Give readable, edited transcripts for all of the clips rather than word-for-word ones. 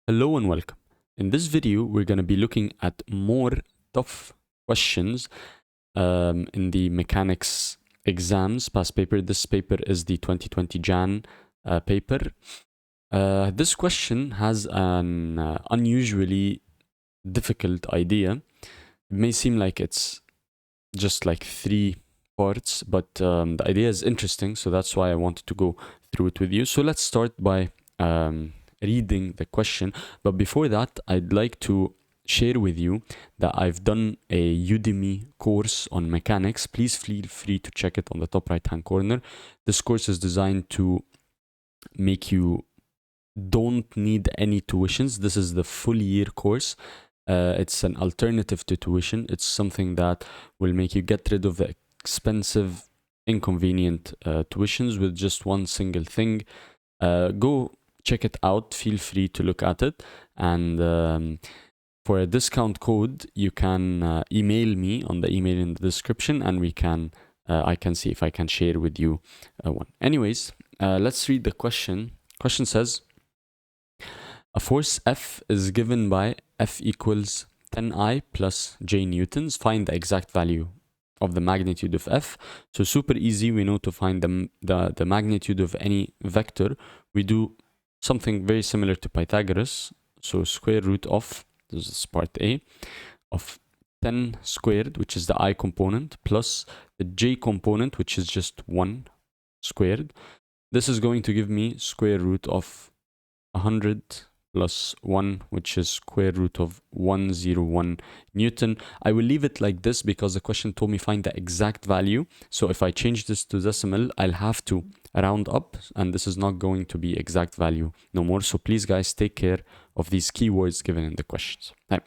Hello and welcome. In this video, we're going to be looking at more tough questions in the mechanics exams past paper. This paper is the 2020 Jan paper. This question has an unusually difficult idea. It may seem like it's just like 3 parts, but the idea is interesting, so that's why I wanted to go through it with you. So let's start by reading the question, but before that I'd like to share with you that I've done a Udemy course on mechanics. Please feel free to check it on the top right hand corner. This course is designed to make you don't need any tuitions. This is the full year course. It's an alternative to tuition. It's something that will make you get rid of the expensive, inconvenient tuitions with just one single thing. Go check it out. Feel free to look at it. And for a discount code, you can email me on the email in the description, and I can see if I can share with you one. Anyways, let's read the question. Question says, a force F is given by F equals 10I plus J newtons. Find the exact value of the magnitude of F. So super easy. We know to find the magnitude of any vector. We do something very similar to Pythagoras. So square root of, this is part A, of 10 squared, which is the I component, plus the J component, which is just 1 squared. This is going to give me square root of 100 plus 1, which is square root of 101 Newton. I will leave it like this because the question told me find the exact value. So if I change this to decimal, I'll have to round up, and this is not going to be exact value no more. So please guys, take care of these keywords given in the questions. Now,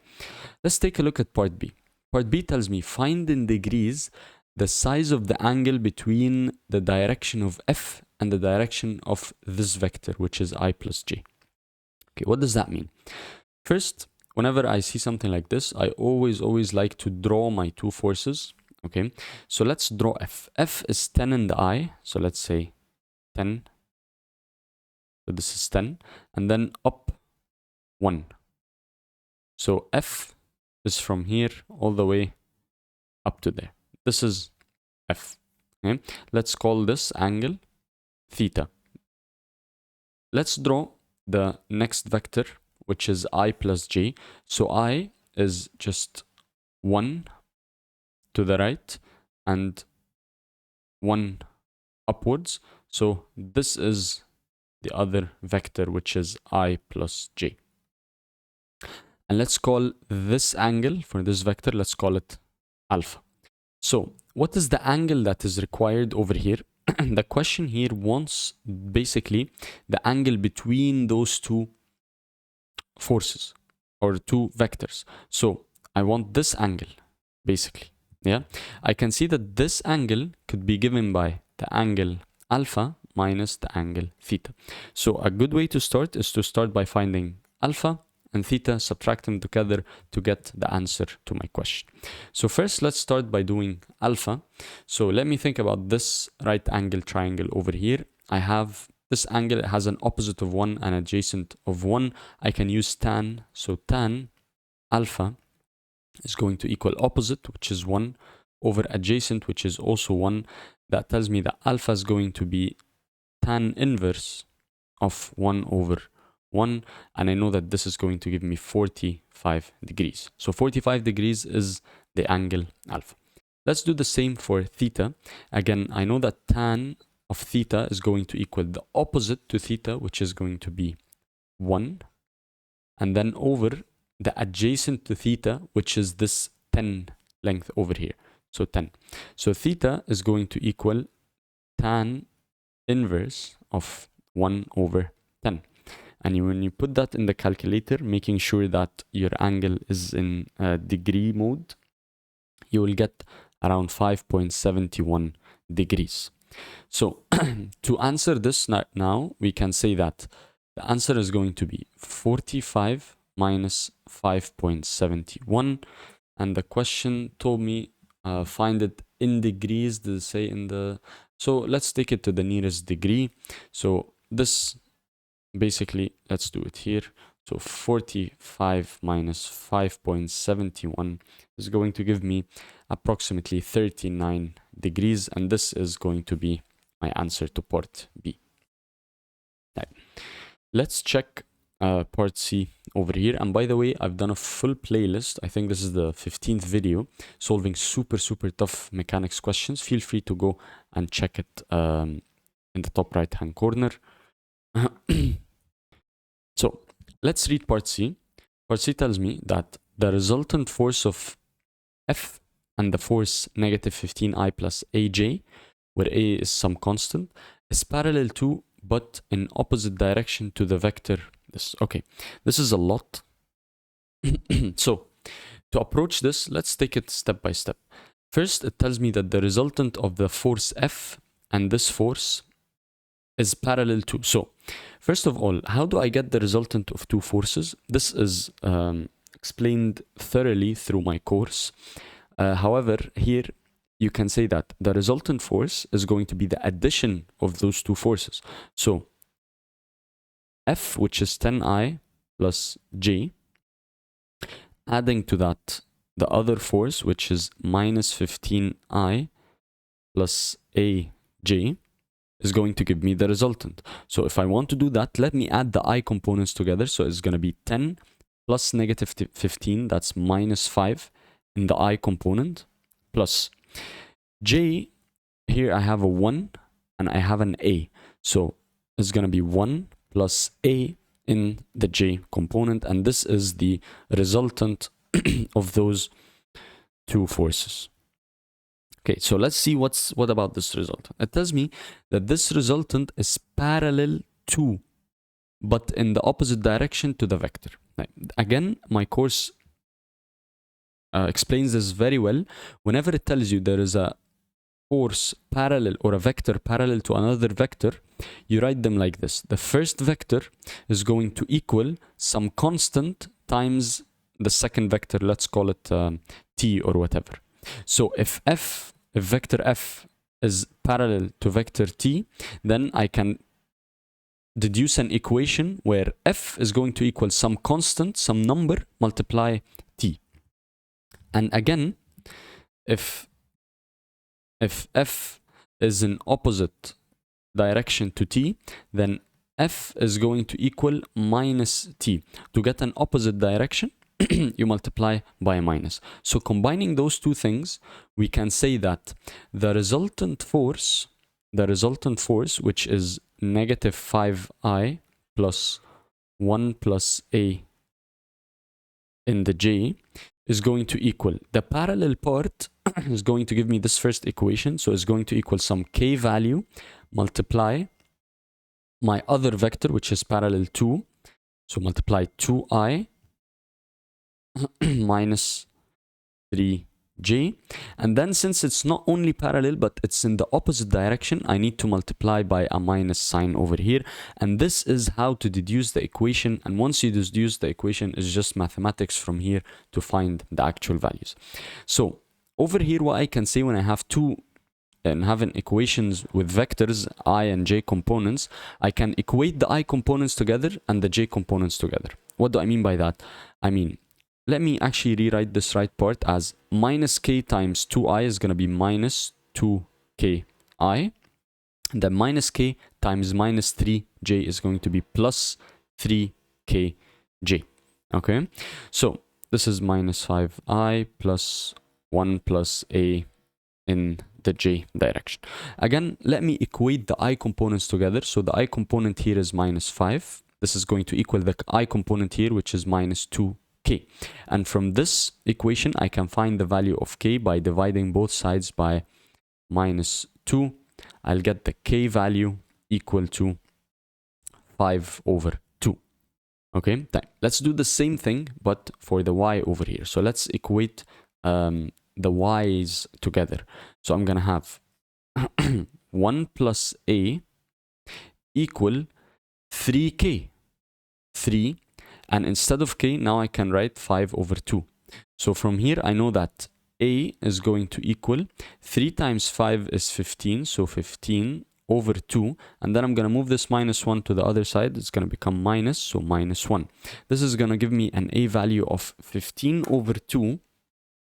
let's take a look at part B. Part B tells me find in degrees the size of the angle between the direction of F and the direction of this vector, which is I plus J. Okay, what does that mean? First, whenever I see something like this, I always like to draw my two forces. Okay, so let's draw F. F is 10 in the I, so let's say 10. So this is 10, and then up 1. So F is from here all the way up to there. This is F. Okay, let's call this angle theta. Let's draw the next vector, which is I plus J. So I is just 1 to the right and 1 upwards. So this is the other vector, which is I plus J. And let's call this angle for this vector, let's call it alpha. So what is the angle that is required over here? The question here wants basically the angle between those two forces or two vectors. So I want this angle basically. Yeah, I can see that this angle could be given by the angle alpha minus the angle theta. So a good way to start is to start by finding alpha and theta, subtract them together to get the answer to my question. So first, let's start by doing alpha. So let me think about this right angle triangle over here. I have this angle, it has an opposite of 1 and adjacent of 1. I can use tan. So tan alpha is going to equal opposite, which is 1, over adjacent, which is also 1. That tells me that alpha is going to be tan inverse of 1 over 1, and I know that this is going to give me 45 degrees. So 45 degrees is the angle alpha. Let's do the same for theta. Again, I know that tan of theta is going to equal the opposite to theta, which is going to be 1, and then over the adjacent to theta, which is this 10 length over here. So 10. So theta is going to equal tan inverse of 1 over 10. And when you put that in the calculator, making sure that your angle is in degree mode, you will get around 5.71 degrees. So to answer this now, we can say that the answer is going to be 45 minus 5.71. And the question told me find it in degrees. Did it say in the... So let's take it to the nearest degree. So this... Basically, let's do it here. So 45 minus 5.71 is going to give me approximately 39 degrees, and this is going to be my answer to part B. Right. Let's check part C over here. And by the way, I've done a full playlist. I think this is the 15th video solving super tough mechanics questions. Feel free to go and check it in the top right hand corner. So let's read part C. Part C tells me that the resultant force of F and the force negative 15I plus AJ, where A is some constant, is parallel to but in opposite direction to the vector this. Okay, this is a lot. So to approach this, let's take it step by step. First, it tells me that the resultant of the force F and this force is parallel to. So first of all, how do I get the resultant of two forces? This is explained thoroughly through my course. However, here you can say that the resultant force is going to be the addition of those two forces. So F, which is 10I plus J, adding to that the other force, which is minus 15I plus AJ, is going to give me the resultant. So if I want to do that, let me add the I components together. So it's going to be 10 plus negative 15, that's minus 5 in the I component, plus J, here I have a 1 and I have an A. So it's going to be 1 plus A in the J component, and this is the resultant of those two forces. Okay, so let's see what about this resultant. It tells me that this resultant is parallel to, but in the opposite direction to the vector. Now, again, my course explains this very well. Whenever it tells you there is a force parallel or a vector parallel to another vector, you write them like this. The first vector is going to equal some constant times the second vector, let's call it t or whatever. So if vector f is parallel to vector t, then I can deduce an equation where f is going to equal some constant, some number, multiply t. And again, if f is in opposite direction to t, then f is going to equal minus t. To get an opposite direction, you multiply by a minus. So combining those two things, we can say that the resultant force, which is negative 5I plus 1 plus A in the J, is going to equal, the parallel part is going to give me this first equation, so it's going to equal some k value, multiply my other vector, which is parallel to, so multiply 2I minus 3j, and then since it's not only parallel but it's in the opposite direction, I need to multiply by a minus sign over here, and this is how to deduce the equation. And once you deduce the equation, it's just mathematics from here to find the actual values. So over here, what I can say when I have two and having equations with vectors I and j components, I can equate the I components together and the j components together. What do I mean by that? I mean, let me actually rewrite this right part as minus k times 2i is going to be minus 2ki. And then minus k times minus 3j is going to be plus 3kj. Okay, so this is minus 5i plus 1 plus a in the j direction. Again, let me equate the I components together. So the I component here is minus 5. This is going to equal the I component here, which is minus 2k. And from this equation, I can find the value of k by dividing both sides by minus 2. I'll get the k value equal to 5 over 2. Okay, let's do the same thing, but for the y over here. So let's equate the y's together. So I'm going to have 1 plus a equal 3k. 3. And instead of k, now I can write 5 over 2. So from here, I know that a is going to equal 3 times 5 is 15. So 15 over 2, and then I'm going to move this -1 to the other side. It's going to become minus, so -1. This is going to give me an a value of 15 over 2,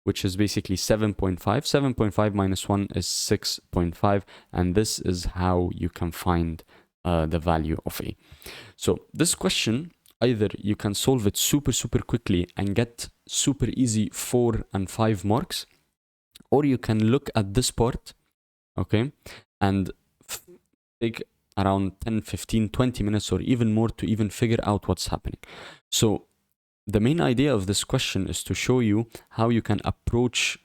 which is basically 7.5. 7.5 minus 1 is 6.5, and this is how you can find the value of a. So this question, either you can solve it super quickly and get super easy 4 and 5 marks, or you can look at this part, okay, and take around 10, 15, 20 minutes or even more to even figure out what's happening. So the main idea of this question is to show you how you can approach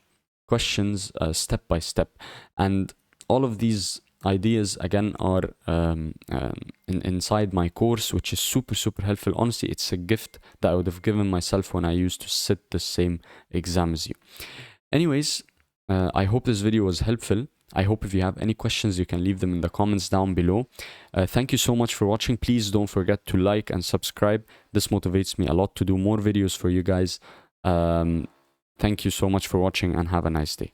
questions step by step. And all of these ideas, again, are inside my course, which is super helpful. Honestly, it's a gift that I would have given myself when I used to sit the same exam as you. Anyways, I hope this video was helpful. I hope if you have any questions, you can leave them in the comments down below. Thank you so much for watching. Please don't forget to like and subscribe. This motivates me a lot to do more videos for you guys. Thank you so much for watching, and have a nice day.